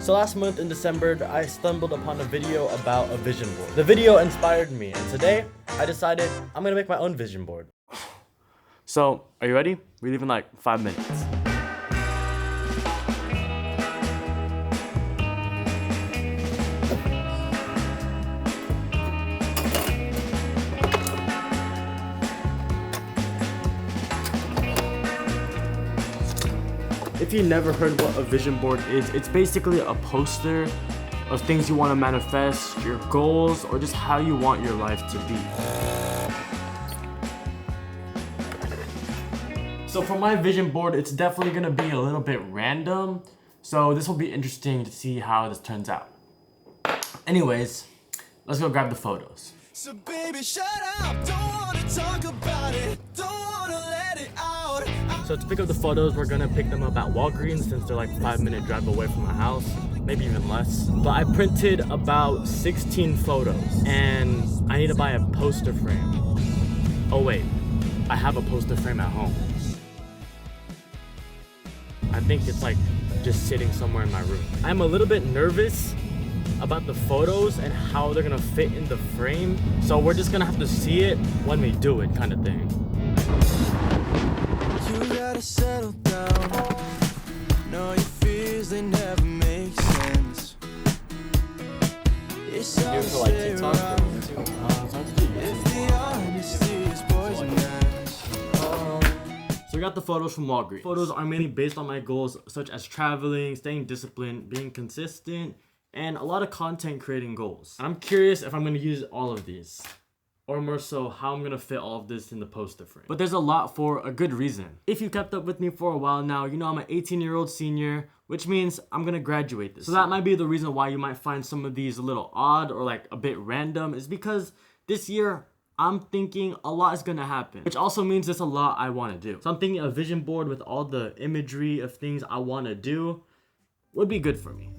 So last month in December, I stumbled upon a video about a vision board. The video inspired me, and today I decided I'm gonna make my own vision board. So, are you ready? We leave in like 5 minutes. If you never heard what a vision board is, it's basically a poster of things you want to manifest, your goals, or just how you want your life to be. So for my vision board, it's definitely going to be a little bit random. So this will be interesting to see how this turns out. Anyways, let's go grab the photos. So baby, shut up, don't wanna talk about it, don't wanna let it out. So to pick up the photos, we're gonna pick them up at Walgreens since they're like a 5-minute drive away from my house, maybe even less. But I printed about 16 photos and I need to buy a poster frame. Oh wait, I have a poster frame at home. I think it's like just sitting somewhere in my room. I'm a little bit nervous about the photos and how they're gonna fit in the frame. So we're just gonna have to see it when we do it, kind of thing. You gotta settle down. No, your fears, they never make sense. It's all for like TikTok. if the honesty is poisonous. So we got the photos from Walgreens. Photos are mainly based on my goals such as traveling, staying disciplined, being consistent, and a lot of content creating goals. I'm curious if I'm gonna use all of these, or more so how I'm gonna fit all of this in the poster frame. But there's a lot for a good reason. If you kept up with me for a while now, you know I'm an 18-year-old senior, which means I'm gonna graduate this year. So that might be the reason why you might find some of these a little odd or like a bit random, is because this year I'm thinking a lot is gonna happen, which also means there's a lot I wanna do. So I'm thinking a vision board with all the imagery of things I wanna do would be good for me.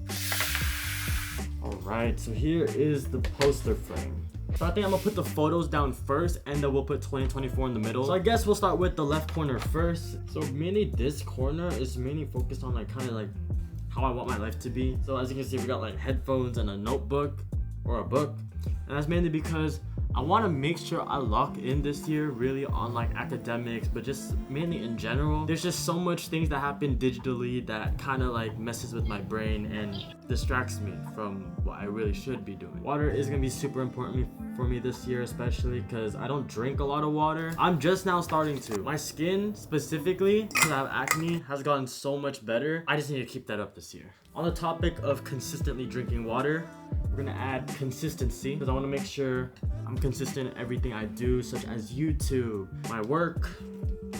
Alright, so here is the poster frame. So I think I'm gonna put the photos down first and then we'll put 2024 in the middle. So I guess we'll start with the left corner first. So mainly this corner is mainly focused on like kind of like how I want my life to be. So as you can see, we got like headphones and a notebook or a book. And that's mainly because I want to make sure I lock in this year really on like academics, but just mainly in general. There's just so much things that happen digitally that kind of like messes with my brain and distracts me from what I really should be doing. Water is gonna be super important for me this year, especially because I don't drink a lot of water. I'm just now starting to. My skin specifically, because I have acne, has gotten so much better. I just need to keep that up this year. On the topic of consistently drinking water, we're gonna add consistency because I want to make sure I'm consistent in everything I do, such as YouTube, my work,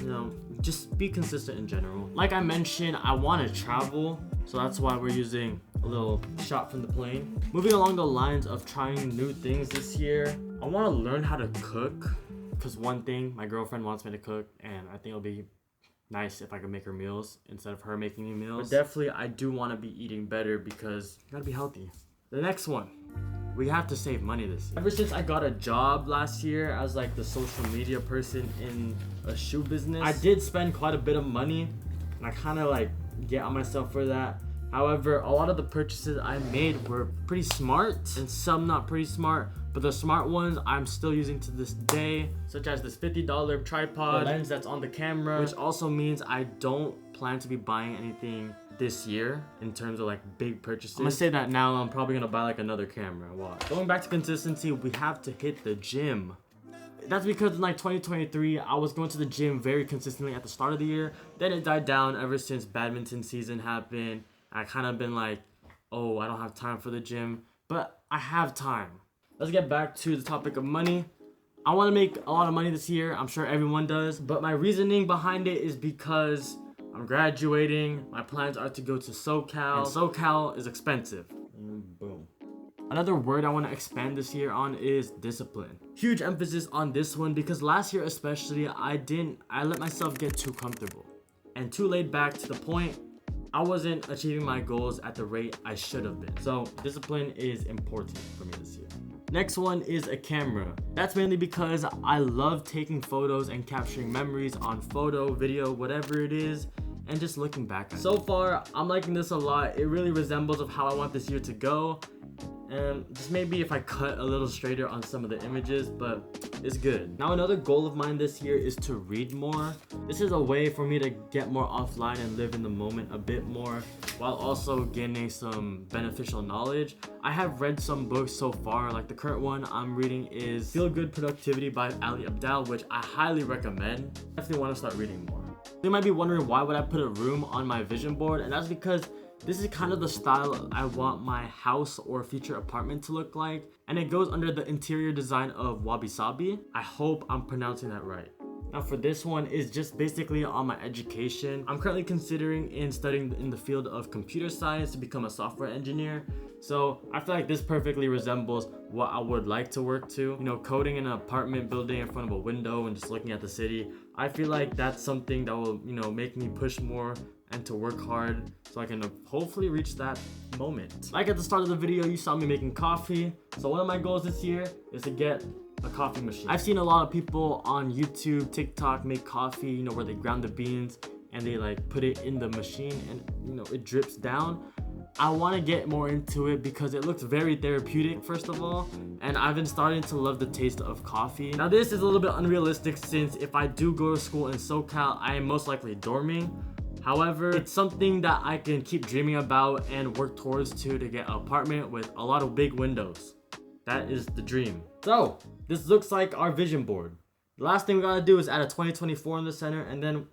you know, just be consistent in general. Like I mentioned, I want to travel, so that's why we're using a little shot from the plane. Moving along the lines of trying new things this year, I want to learn how to cook, because one thing, my girlfriend wants me to cook, and I think it'll be nice if I could make her meals instead of her making me meals. But definitely, I do want to be eating better because you gotta be healthy. The next one, we have to save money this year. Ever since I got a job last year as like the social media person in a shoe business, I did spend quite a bit of money and I kind of like get on myself for that. However, a lot of the purchases I made were pretty smart and some not pretty smart, but the smart ones I'm still using to this day, such as this $50 tripod, the lens that's on the camera, which also means I don't plan to be buying anything this year in terms of like big purchases. I'm gonna say that now, I'm probably gonna buy like another camera. Watch. Going back to consistency, we have to hit the gym. That's because in like 2023, I was going to the gym very consistently at the start of the year. Then it died down ever since badminton season happened. I kind of been like, oh, I don't have time for the gym, but I have time. Let's get back to the topic of money. I want to make a lot of money this year. I'm sure everyone does, but my reasoning behind it is because I'm graduating. My plans are to go to SoCal. And SoCal is expensive. Boom. Another word I want to expand this year on is discipline. Huge emphasis on this one because last year especially, I let myself get too comfortable and too laid back to the point I wasn't achieving my goals at the rate I should have been. So discipline is important for me this year. Next one is a camera. That's mainly because I love taking photos and capturing memories on photo, video, whatever it is. and just looking back at it. So far, I'm liking this a lot. It really resembles of how I want this year to go. And just maybe if I cut a little straighter on some of the images, but it's good. Now another goal of mine this year is to read more. This is a way for me to get more offline and live in the moment a bit more, while also gaining some beneficial knowledge. I have read some books so far, like the current one I'm reading is Feel Good Productivity by Ali Abdaal, which I highly recommend. Definitely want to start reading more. You might be wondering, why would I put a room on my vision board? And that's because this is kind of the style I want my house or future apartment to look like, and it goes under the interior design of Wabi Sabi. I hope I'm pronouncing that right. Now for this one is just basically on my education. I'm currently considering studying in the field of computer science to become a software engineer. So I feel like this perfectly resembles what I would like to work to. You know, coding in an apartment building in front of a window and just looking at the city. I feel like that's something that will, you know, make me push more and to work hard so I can hopefully reach that moment. Like at the start of the video, you saw me making coffee. So one of my goals this year is to get a coffee machine. I've seen a lot of people on YouTube, TikTok make coffee, you know, where they ground the beans and they like put it in the machine and, you know, it drips down. I want to get more into it because it looks very therapeutic, first of all, and I've been starting to love the taste of coffee. Now this is a little bit unrealistic since if I do go to school in SoCal, I am most likely dorming. However, it's something that I can keep dreaming about and work towards to get an apartment with a lot of big windows. That is the dream. So, this looks like our vision board. The last thing we gotta do is add a 2024 in the center and then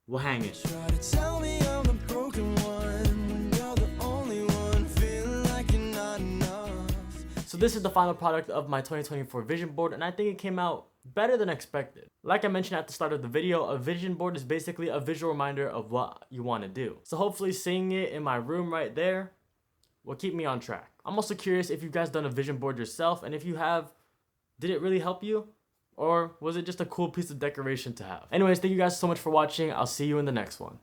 we'll hang it. Try to tell me I'm the broken one when you're the only one feeling like you're not enough. So this is the final product of my 2024 vision board, and I think it came out better than expected. Like I mentioned at the start of the video, a vision board is basically a visual reminder of what you want to do. So hopefully seeing it in my room right there will keep me on track. I'm also curious if you guys done a vision board yourself, and if you have, did it really help you? Or was it just a cool piece of decoration to have? Anyways, thank you guys so much for watching. I'll see you in the next one.